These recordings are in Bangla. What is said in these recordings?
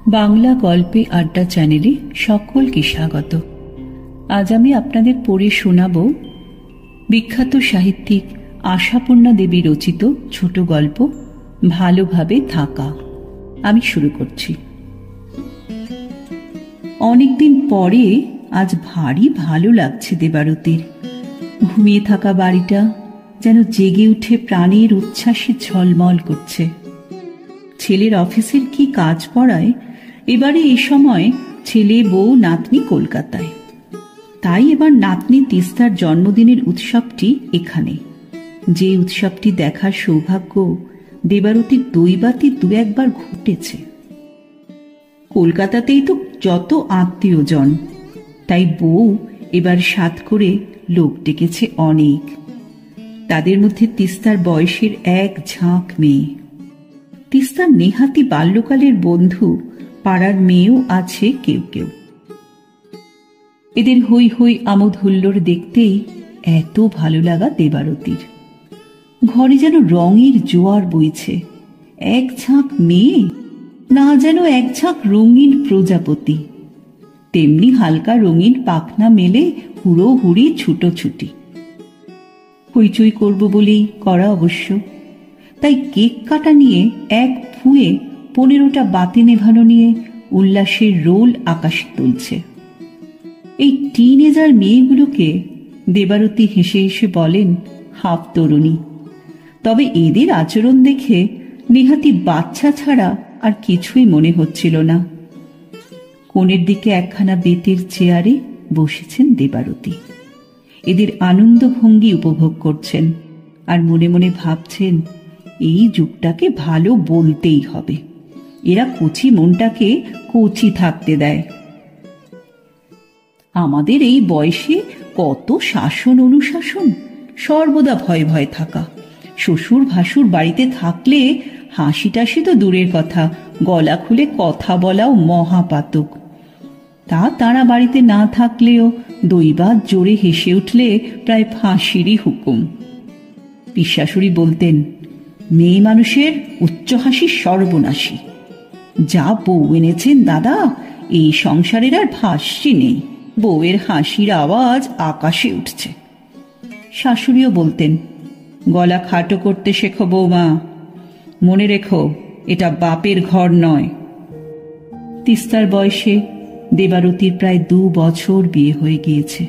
বাংলা গল্পে আড্ডা চ্যানেলে সকলকে স্বাগত। আজ আমি আপনাদের পড়ে শোনাব বিখ্যাত সাহিত্যিক আশাপূর্ণা দেবী রচিত ছোট গল্প ভালোভাবে থাকা। আমি শুরু করছি। অনেকদিন পরে আজ ভারী ভালো লাগছে দেবারতীর। ঘুমিয়ে থাকা বাড়িটা যেন জেগে উঠে প্রাণের উচ্ছ্বাসে ঝলমল করছে। ছেলের অফিসের কি কাজ পড়ায় এবারে এই সময় ছেলে বউ নাতনি কলকাতায়, তাই এবার নাতনি তিস্তার জন্মদিনের উৎসবটি এখানে। যে উৎসবটি দেখার সৌভাগ্য দেবারতীর দৈবাতই দু একবার ঘটেছে। কলকাতাতেই তো যত আত্মীয়জন, তাই বউ এবার সাত করে লোক ডেকেছে অনেক। তাদের মধ্যে তিস্তার বয়সের এক ঝাঁক মেয়ে। তিস্তার নেহাতি বাল্যকালের বন্ধু পাড়ার মেয়েও আছে কেউ কেউ। এদের হই হই আমোদ হুল্লোড় দেখতেই এত ভালো লাগা দেবারতীর। ঘরে যেন রঙের জোয়ার বইছে। এক ঝাঁক মেয়ে, না যেন এক ঝাঁক রঙিন প্রজাপতি। তেমনি হালকা রঙিন পাখনা মেলে হুড়োহুড়ি ছুটোছুটি। হইচই করব বলেই করা অবশ্য। তাই কেক কাটা নিয়ে এক ফুঁয়ে 15টা বাতি নেভানো নিয়ে উল্লাসের রোল আকাশে তুলছে। এই টিনেজার মেয়েগুলোকে দেবারতী হেসে হেসে বলেন হাফ তরুণী। তবে এদের আচরণ দেখে নেহাতি বাচ্চা ছাড়া আর কিছুই মনে হচ্ছিল না। কোণের দিকে একখানা বেতের চেয়ারে বসেছেন দেবারতী। এদের আনন্দ ভঙ্গি উপভোগ করছেন আর মনে মনে ভাবছেন এই যুগটাকে ভালো বলতেই হবে। এরা কচি মনটাকে কচি থাকতে দেয়। আমাদের এই বয়সে কত শাসন অনুশাসন, সর্বদা ভয়ে ভয়ে থাকা। শ্বশুর ভাসুর বাড়িতে থাকলে হাসি টাসি তো দূরের কথা, গলা খুলে কথা বলাও মহাপাতক। তা তারা বাড়িতে না থাকলেও দৈবাত জোরে হেসে উঠলে প্রায় ফাঁসিরই হুকুম। পিশাশুড়ি বলতেন, মেয়ে মানুষের উচ্চ হাসি সর্বনাশী। যা বউ এনেছেন দাদা, এই সংসারের আর ভাষ্যি নেই। বউয়ের হাসির আওয়াজ আকাশে উঠছে। শাশুড়িও বলতেন, গলা খাটো করতে শেখো বৌমা, মনে রেখো এটা বাপের ঘর নয়। তিস্তার বয়সে দেবারতীর প্রায় 2 বছর বিয়ে হয়ে গিয়েছে।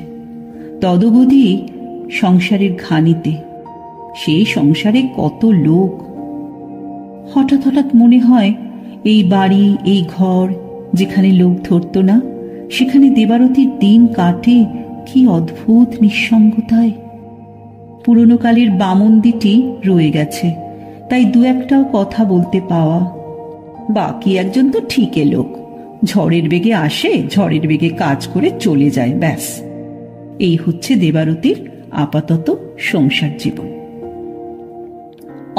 তদবধি সংসারের ঘানিতে, সেই সংসারে কত লোক। হঠাৎ হঠাৎ মনে হয় এই বাড়ি, এই ঘর যেখানে লোক ধরত না, সেখানে দেবারতীর দিন কাটে কি অদ্ভুত নিঃসঙ্গতায়। পুরনো কালের বামন্দিটি রয়ে গেছে, তাই 2-1টাও কথা বলতে পাওয়া। বাকি একজন তো ঠিকই লোক, ঝড়ের বেগে আসে, ঝড়ের বেগে কাজ করে চলে যায়, ব্যাস। এই হচ্ছে দেবারতীর আপাতত সংসার জীবন।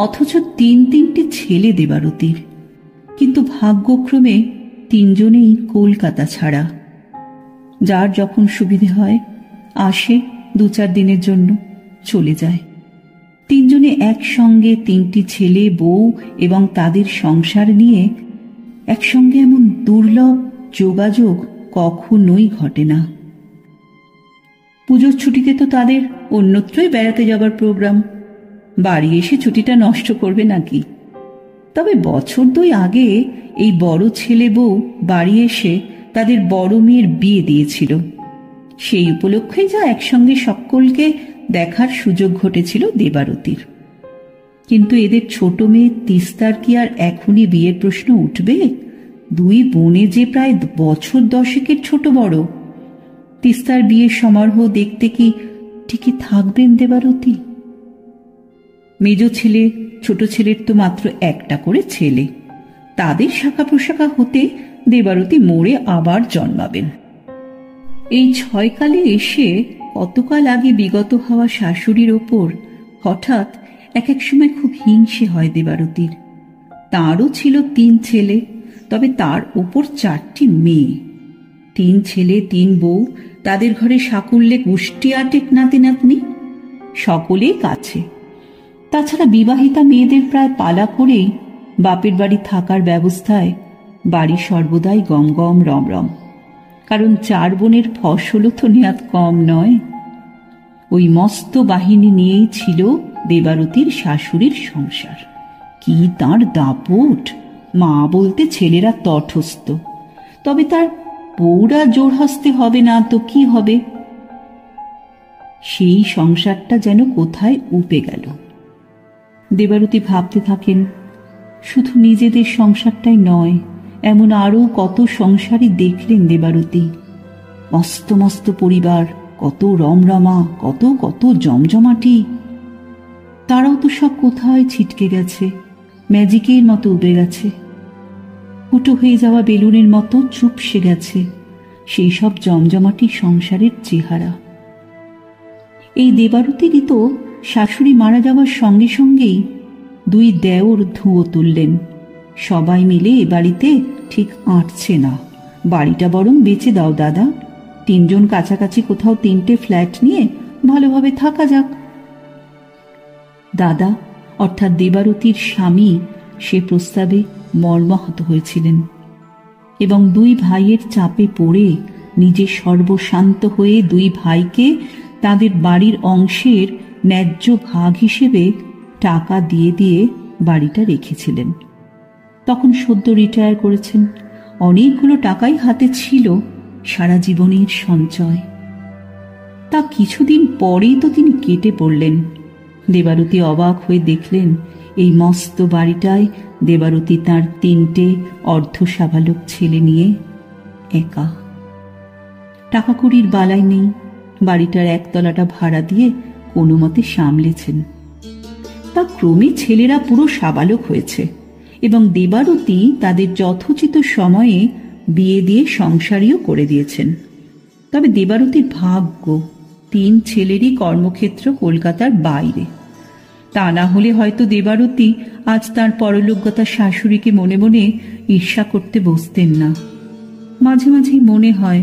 অথচ 3-3টে ছেলে দেবারতীর, কিন্তু ভাগ্যক্রমে 3জনেই কলকাতা ছাড়া। যার যখন সুবিধে হয় আসে 2-4 দিনের জন্য, চলে যায়। 3জনে একসঙ্গে 3টি ছেলে বউ এবং তাদের সংসার নিয়ে একসঙ্গে এমন দুর্লভ যোগাযোগ কখনোই ঘটে না। পুজোর ছুটিতে তো তাদের অন্যত্রই বেড়াতে যাবার প্রোগ্রাম। বাড়ি এসে ছুটিটা নষ্ট করবে নাকি? তবে বছর 2 আগে এই বড় ছেলে বউ বাড়ি এসে তাদের বড় মেয়ের বিয়ে দিয়েছিল। সেই উপলক্ষে যা একসঙ্গে সকলকে দেখার সুযোগ ঘটেছিল দেবারতীর। কিন্তু এদের ছোট মেয়ে তিস্তার কি আর এখনই বিয়ের প্রশ্ন উঠবে? 2 বোনে যে প্রায় বছর 10-এর ছোট বড়। তিস্তার বিয়ের সমারোহ দেখতে কি ঠিকই থাকবেন দেবারতী? মেজ ছেলে ছোট ছেলের তো মাত্র 1টা করে ছেলে। তাদের শাখা প্রশাখা হতে দেবারতী মোড়ে আবার জন্মাবেন। এই 6 কালে এসে কতকাল আগে বিগত হওয়া শাশুড়ির ওপর হঠাৎ এক সময় খুব হিংসে হয় দেবারতীর। তাঁরও ছিল 3 ছেলে, তবে তার ওপর 4টি মেয়ে। 3 ছেলে 3 বউ, তাদের ঘরে সাকুল্যে গোষ্ঠী আটেক নাতি নাতনি, সকলেই কাছে। তাছাড়া বিবাহিতা মেয়েদের প্রায় পালা করেই বাপের বাড়ি থাকার ব্যবস্থায় বাড়ি সর্বদাই গম গম রম রম, কারণ 4 বোনের ফসলও তো নেহাত কম নয়। ওই মস্ত বাহিনী নিয়েই ছিল দেবারতীর শাশুড়ির সংসার। কি তার দাপট! মা বলতে ছেলেরা তটস্থ, তবে তার বউরা জোর হস্তে হবে না তো কি হবে? সেই সংসারটা যেন কোথায় উপে গেল। দেবারতী ভাবতে থাকেন, শুধু নিজেদের সংসারটাই নয়, এমন আরও কত সংসারই দেখলেন দেবারতী। মস্ত মস্ত পরিবার, কত রমরমা, কত কত জমজমাটি। তারাও তো সব কোথায় ছিটকে গেছে, ম্যাজিকের মতো উবে গেছে, ফুটো হয়ে যাওয়া বেলুনের মতো চুপসে গেছে সেই সব জমজমাটি সংসারের চেহারা। এই দেবারতীরই তো শাশুড়ি মারা যাওয়ার সঙ্গে সঙ্গেই 2 দেওর ধুয়ো তুললেন। সবাই মিলে এ বাড়িতে ঠিক আঁটছে না, বাড়িটা বরং বেচে দাও দাদা, 3 জন কাছাকাছি কোথাও 3টে ফ্ল্যাট নিয়ে ভালোভাবে থাকা যাক। দাদা অর্থাৎ দেবারতীর স্বামী সে প্রস্তাবে মর্মাহত হয়েছিলেন এবং 2 ভাইয়ের চাপে পড়ে নিজে সর্বশান্ত হয়ে 2 ভাইকে তাদের বাড়ির অংশের ন্যায্য ভাগ হিসেবে টাকা দিয়ে দিয়ে বাড়িটা রেখেছিলেন। তখন সদ্য রিটায়ার করেছেন, অনেকগুলো টাকাই হাতে ছিল, সারা জীবনের সঞ্চয়। তা কিছুদিন পরেই তো তিনি কেটে পড়লেন। দেবারতী অবাক হয়ে দেখলেন এই মস্ত বাড়িটায় দেবারতী তার 3টে অর্ধসাবালক ছেলে নিয়ে একা। টাকা কড়ির বালাই নেই, বাড়িটার 1 তলাটা ভাড়া দিয়ে কোনো মতে সামলেছেন। তা ক্রমে ছেলেরা পুরো সাবালক হয়েছে এবং দেবারতী তাদের যথোচিত সময়ে বিয়ে দিয়ে সংসারীও করে দিয়েছেন। তবে দেবারতীর ভাগ্য, 3 ছেলেরই কর্মক্ষেত্র কলকাতার বাইরে। তা না হলে হয়তো দেবারতী আজ তার পরলোকগতা শাশুড়িকে মনে মনে ঈর্ষা করতে বসতেন না। মাঝে মাঝেই মনে হয়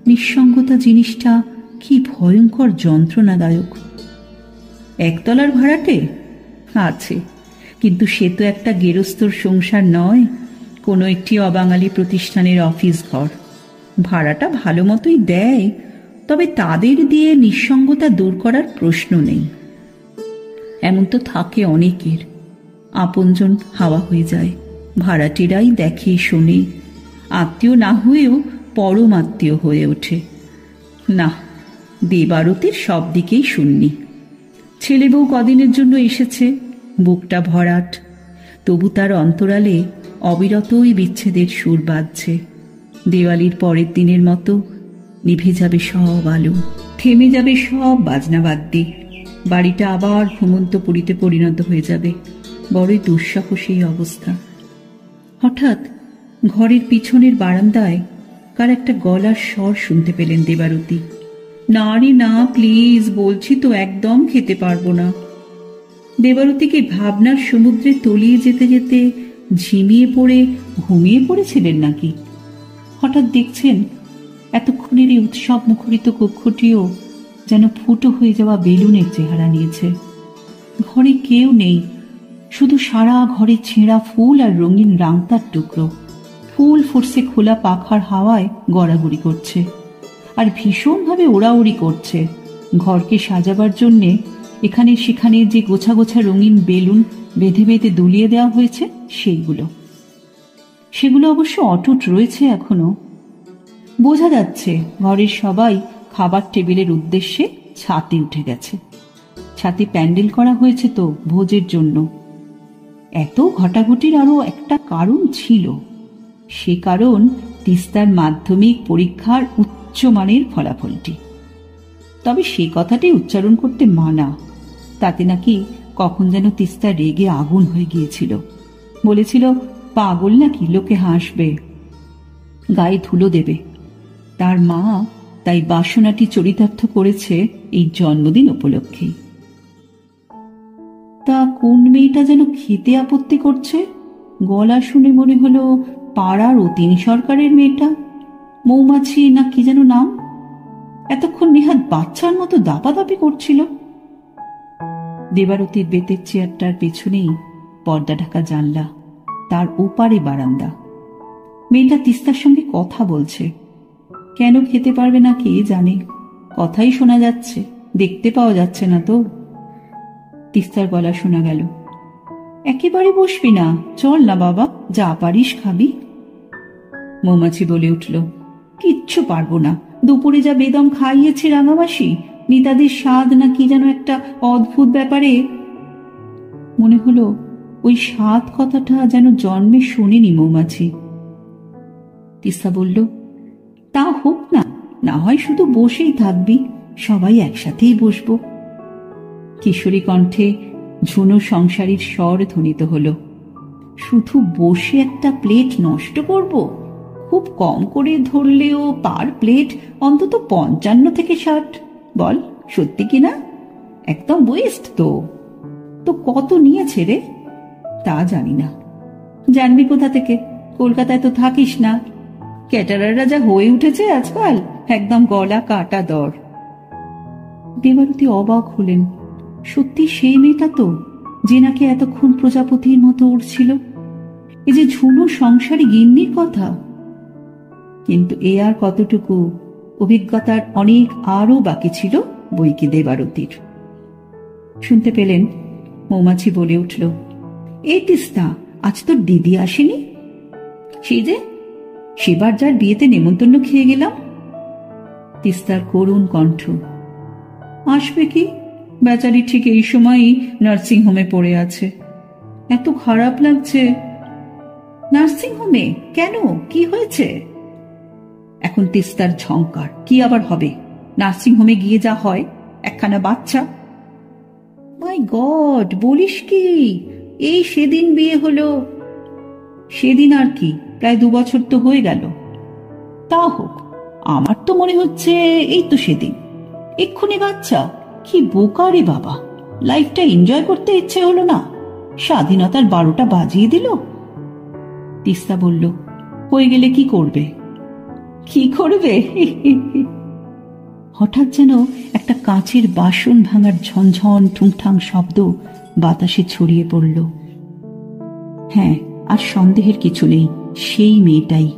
নিঃসঙ্গতা জিনিসটা কি ভয়ঙ্কর যন্ত্রণাদায়ক। 1 তলার ভাড়াটে আছে, কিন্তু সে তো একটা গেরস্তর সংসার নয়, কোনো একটি অবাঙালি প্রতিষ্ঠানের অফিস ঘর। ভাড়াটা ভালো মতোই দেয়, তবে তাদের দিয়ে নিঃসঙ্গতা দূর করার প্রশ্ন নেই। এমন তো থাকে অনেকের, আপনজন হাওয়া হয়ে যায়, ভাড়াটেরাই দেখে শোনে, আত্মীয় না হয়েও পরম আত্মীয় হয়ে ওঠে। না, দেবারতীর সব দিকেই শুননি। ছেলে বউ কদিনের জন্য এসেছে, বুকটা ভরাট, তবু তার অন্তরালে অবিরতই বিচ্ছেদের সুর বাজছে। দেওয়ালির পরের দিনের মতো নিভে যাবে সব আলো, থেমে যাবে সব বাজনাবাদ্যি, বাড়িটা আবার ঘুমন্ত পুরীতে পরিণত হয়ে যাবে। বড়ই দুঃসহ সেই অবস্থা। হঠাৎ ঘরের পিছনের বারান্দায় কার একটা গলার স্বর শুনতে পেলেন দেবারতী। না রে না, প্লিজ, বলছি তো একদম খেতে পারবো না। দেবারতীকে ভাবনার সমুদ্রে তলিয়ে যেতে যেতে ঝিমিয়ে পড়ে ঘুমিয়ে পড়েছিলেন নাকি? হঠাৎ দেখছেন এতক্ষণের এই উৎসব মুখরিত কক্ষটিও যেন ফুটো হয়ে যাওয়া বেলুনের চেহারা নিয়েছে। ঘরে কেউ নেই, শুধু সারা ঘরে ছেঁড়া ফুল আর রঙিন রাংতার টুকরো। ফুল ফুটছে খোলা পাখার হাওয়ায় গড়াগড়ি করছে আর ভীষণভাবে ওড়াউড়ি করছে। ঘরকে সাজাবার জন্যে এখানে সেখানে যে গোছা গোছা রঙিন বেলুন বেঁধে বেঁধে দুলিয়ে দেওয়া হয়েছে সেগুলো অবশ্য অটুট রয়েছে এখনো। বোঝা যাচ্ছে ঘরের সবাই খাবার টেবিলের উদ্দেশ্যে ছাতে উঠে গেছে। ছাতে প্যান্ডেল করা হয়েছে তো ভোজের জন্য। এত ঘটাঘটির আরো একটা কারণ ছিল, সে কারণ তিস্তার মাধ্যমিক পরীক্ষার উচ্চমানের ফলাফলটি। তবে সে কথাটি উচ্চারণ করতে মানা, তাতে নাকি কখন যেন তিস্তা রেগে আগুন হয়ে গিয়েছিল। বলেছিল পাগল নাকি, লোকে হাসবে, গায়ে ধুলো দেবে। তার মা তাই বাসনাটি চরিতার্থ করেছে এই জন্মদিন উপলক্ষেই। তা কোন মেয়েটা যেন খেতে আপত্তি করছে, গলা শুনে মনে হলো পাড়ার অতীন সরকারের মেয়েটা, মৌমাছি না কি যেন নাম। এতক্ষণ নেহাত বাচ্চার মতো দাপাদাপি করছিল। দেবারতীর বেতের চেয়ারটার পেছনেই পর্দা ঢাকা জানলা, তার ওপারে বারান্দা। মেয়েটা তিস্তার সঙ্গে কথা বলছে। কেন খেতে পারবে না কে জানে, কথাই শোনা যাচ্ছে, দেখতে পাওয়া যাচ্ছে না তো। তিস্তার গলা শোনা গেল, একেবারে বসবি না? চল না বাবা, যা পারিস খাবি। মৌমাছি বলে উঠল, কিচ্ছু পারবো না। দুপুরে যা বেদম খাইয়েছে রাঙামাসি, নিতাদের স্বাদ না কি যেন একটা অদ্ভুত ব্যাপারে। মনে হলো ওই স্বাদ কথাটা যেন জন্মে শোনেনি মৌমাছি। তিস্তা বলল, তা হোক না, না হয় শুধু বসেই থাকবি, সবাই একসাথেই বসবো। কিশোরী কণ্ঠে ঝুনো সংসারীর স্বর ধ্বনিত হল, শুধু বসে একটা প্লেট নষ্ট করব? খুব কম করে ধরলেও পার প্লেট অন্তত 55 থেকে 60। বল, সত্যি কিনা? একদম ওয়েস্ট তো। তো কত নিয়েছে রে? তা জানি না। জানবি কোথা থেকে? কলকাতায় তো থাকিস না। ক্যাটারাররা যা হয়ে উঠেছে আজকাল, একদম গলা কাটা দর। দেবারতী অবাক হলেন, সত্যি সেই মেয়েটা তো, যে নাকি এতক্ষণ প্রজাপতির মতো উড়ছিল, এ যে ঝুনো সংসারী গিন্নির কথা। কিন্তু এ আর কতটুকু? অভিজ্ঞতার অনেক আরও বাকি ছিল বইকি দেবারতীর। শুনতে পেলেন মৌমাছি বলে উঠল, এই তিস্তা, আজ তোর দিদি আসেনি? সেই যে সেবার যার বিয়েতে নেমন্তন্ন খেয়ে গেলাম। তিস্তার করুণ কণ্ঠ, আসবে কি? বেচারি ঠিক এই সময়ই নার্সিং হোমে পড়ে আছে। এত খারাপ লাগছে। নার্সিং হোমে কেন? কি হয়েছে? এখন তিস্তার ঝংকার, কি আবার হবে? নার্সিং হোমে গিয়ে যা হয়, একখানা বাচ্চা। মাই গড, বলিস কি? এই সেদিন বিয়ে হলো। সেদিন আর কি, প্রায় 2 বছর তো হয়ে গেল। তা হোক, আমার তো মনে হচ্ছে এই তো সেদিন। এক্ষুনি বাচ্চা? কি বোকা রে বাবা! লাইফটা এনজয় করতে ইচ্ছে হলো না? স্বাধীনতার 12টা বাজিয়ে দিল। তিস্তা বলল, হয়ে গেলে কি করবে? কি করবে? হঠাৎ যেন একটা কাঁচের বাসন ভাঙার ঝনঝন ঠুংঠাং শব্দ বাতাসে ছড়িয়ে পড়ল। হ্যাঁ, আর সন্দেহের কিছু নেই, সেই মেয়েটাই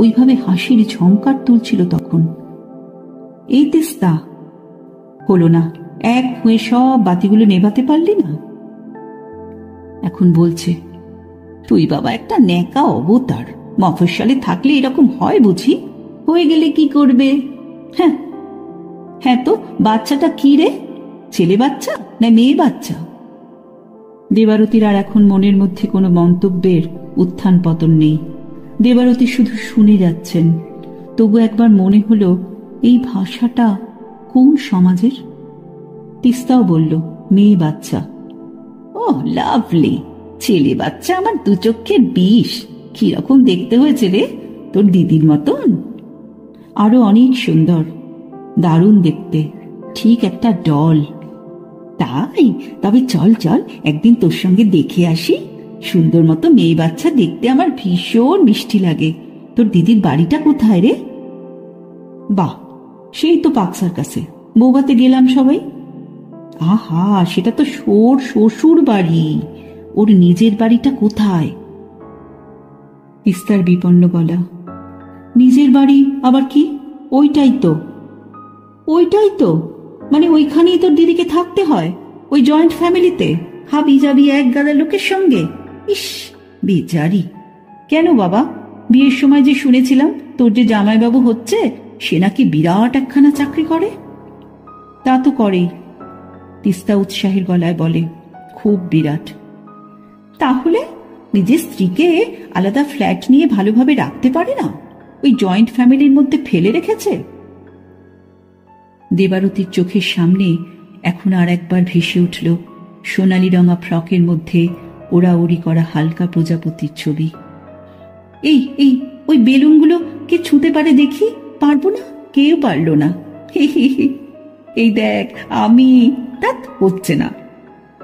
ওইভাবে হাসির ঝংকার তুলছিল তখন। এই তিস্তা, হলো না, এক হয়ে সব বাতিগুলো নেভাতে পারলি না? এখন বলছে, তুই বাবা একটা ন্যাকা অবতার। মফস্বলে থাকলে এরকম হয় বুঝি? হয়ে গেলে কি করবে? হ্যাঁ হ্যাঁ, তো বাচ্চাটা কি রে? ছেলে বাচ্চা না মেয়ে বাচ্চা? দেবারতীর আর এখন মনের মধ্যে কোনো মন্তব্যের উত্থান পতন নেই। দেবারতী শুধু শুনে যাচ্ছেন। তবু একবার মনে হলো, এই ভাষাটা কোন সমাজের? তিস্তাও বলল, মেয়ে বাচ্চা। ও লাভলি, ছেলে বাচ্চা আমার 2 চক্ষের বিষ। কিরকম দেখতে হয়েছে রে? তোর দিদির মতন? আরো অনেক সুন্দর, দারুণ দেখতে, ঠিক একটা ডল। তাই? তবে চল চল, একদিন তোর সঙ্গে দেখে আসি। সুন্দর মতো মেয়ে বাচ্চা দেখতে আমার ভীষণ মিষ্টি লাগে। তোর দিদির বাড়িটা কোথায় রে? বাহ, সেই তো পাকসার কাছে, বৌভাতে গেলাম সবাই। আহা, সেটা তো ওর শ্বশুর বাড়ি। ওর নিজের বাড়িটা কোথায়? তিস্তার বিপন্ন গলা, নিজের বাড়ি আবার কি? ওইটাই তো। ওইটাই তো মানে ওইখানেই তোর দিদিকে থাকতে হয়, ওই জয়েন্ট ফ্যামিলিতে, হাবি যাবি এক গাদা লোকের সঙ্গে। ইস, বেচারি। কেন বাবা, বিয়ের সময় যে শুনেছিলাম তোর যে জামাইবাবু হচ্ছে, সে নাকি বিরাট একখানা চাকরি করে। তা তো করেই, তিস্তা উৎসাহের গলায় বলে, খুব বিরাট। তাহলে নিজের স্ত্রীকে আলাদা ফ্ল্যাট নিয়ে ভালোভাবে রাখতে পারে না? ওই জয়েন্ট ফ্যামিলির মধ্যে ফেলে রেখেছে। দেবারতীর চোখের সামনে এখন আর একবার ভেসে উঠল সোনালি রঙা ফ্রকের মধ্যে ওড়াউড়ি করা হালকা প্রজাপতির ছবি। এই এই ওই বেলুনগুলো কে ছুঁতে পারে দেখি? পারবো না, কেউ পারল না। এই দেখ, আমি। তা হচ্ছে না,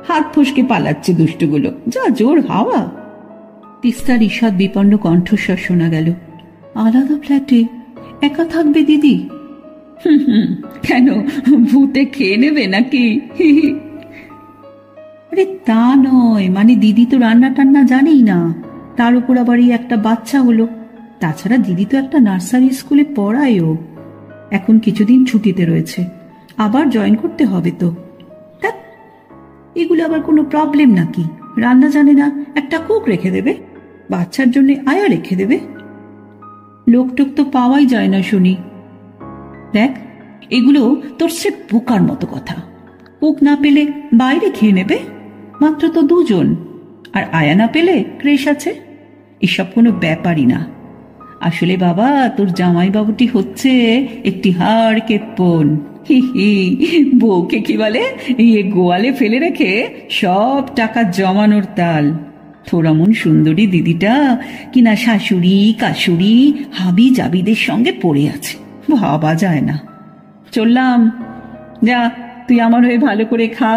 হাত ফসকে পালাচ্ছে দুষ্টুগুলো, যা জোর হাওয়া। তিস্তার ঈষৎ বিপন্ন কণ্ঠস্বর শোনা গেল, আলাদা ফ্ল্যাটে একা থাকবে দিদি? কেন, ভূতে খেয়ে নেবে নাকি? আরে তা নয়, মানে দিদি তো রান্না টান্না জানেই না, তার উপর আবার এই একটা বাচ্চা হলো, তাছাড়া দিদি তো একটা নার্সারি স্কুলে পড়ায়ও। এখন কিছুদিন ছুটিতে রয়েছে, আবার জয়েন করতে হবে তো। ধ্যাৎ, এগুলো আবার কোনো প্রবলেম নাকি? রান্না জানে না, একটা কুক রেখে দেবে, বাচ্চার জন্য আয়া রেখে দেবে। লোকটোক তো পাওয়াই যায় না শুনি। দেখ, এগুলো তোর সে বোকার মতো কথা। কুক না পেলে বাইরে খেয়ে নেবে, মাত্র তো দুজন। আর আয়া না পেলে ক্রেশ আছে, এসব কোনো ব্যাপারই না। আসলে বাবা, তোর জামাইবাবুটি হচ্ছে একটি হাড় কেপ্পন। হি হি, বউকে কি বলে, ইয়ে গোয়ালে ফেলে রেখে সব টাকা জমানোর তাল। তোর এমন সুন্দরী দিদিটা কিনা শাশুড়ি কাশুড়ি হাবি জাবিদের সঙ্গে পড়ে আছে, ভাবা যায় না। চললাম, যা তুই আমার হয়ে ভালো করে খা।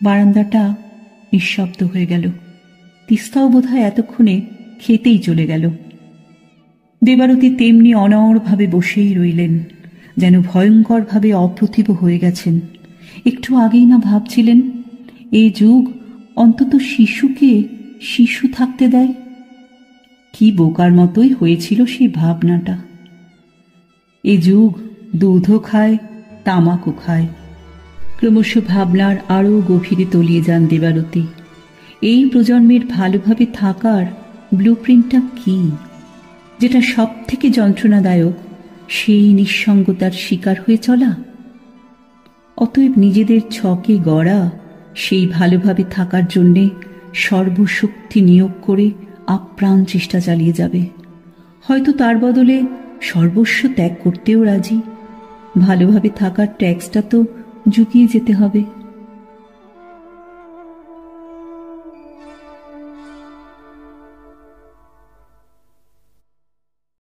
বারান্দাটা নিঃশব্দ হয়ে গেল। তিস্তাও বোধহয় এতক্ষণে খেতেই চলে গেল। দেবারতী তেমনি অনড়ভাবে বসেই রইলেন, যেন ভয়ঙ্করভাবে অপ্রতিভ হয়ে গেছেন। একটু আগেই না ভাবছিলেন, এ যুগ অন্তত শিশুকে শিশু থাকতে দেয়। কি বোকার মতোই হয়েছিল সেই ভাবনাটা। এ যুগ দুধও খায়, তামাকও খায়। ক্রমশ ভাবনার আরও গভীরে তলিয়ে যান দেবারতী। এই প্রজন্মের ভালোভাবে থাকার ব্লুপ্রিন্টটা কি, যেটা সব থেকে যন্ত্রণাদায়ক সেই নিঃসঙ্গতার শিকার হয়ে চলা? অতএব নিজেদের ছকে গড়া সেই ভালোভাবে থাকার জন্যে সর্বশক্তি নিয়োগ করে আপ্রাণ চেষ্টা চালিয়ে যাবে। হয়তো তার বদলে সর্বস্ব ত্যাগ করতেও রাজি। ভালোভাবে থাকার ট্যাক্সটা তো জুগিয়ে যেতে হবে।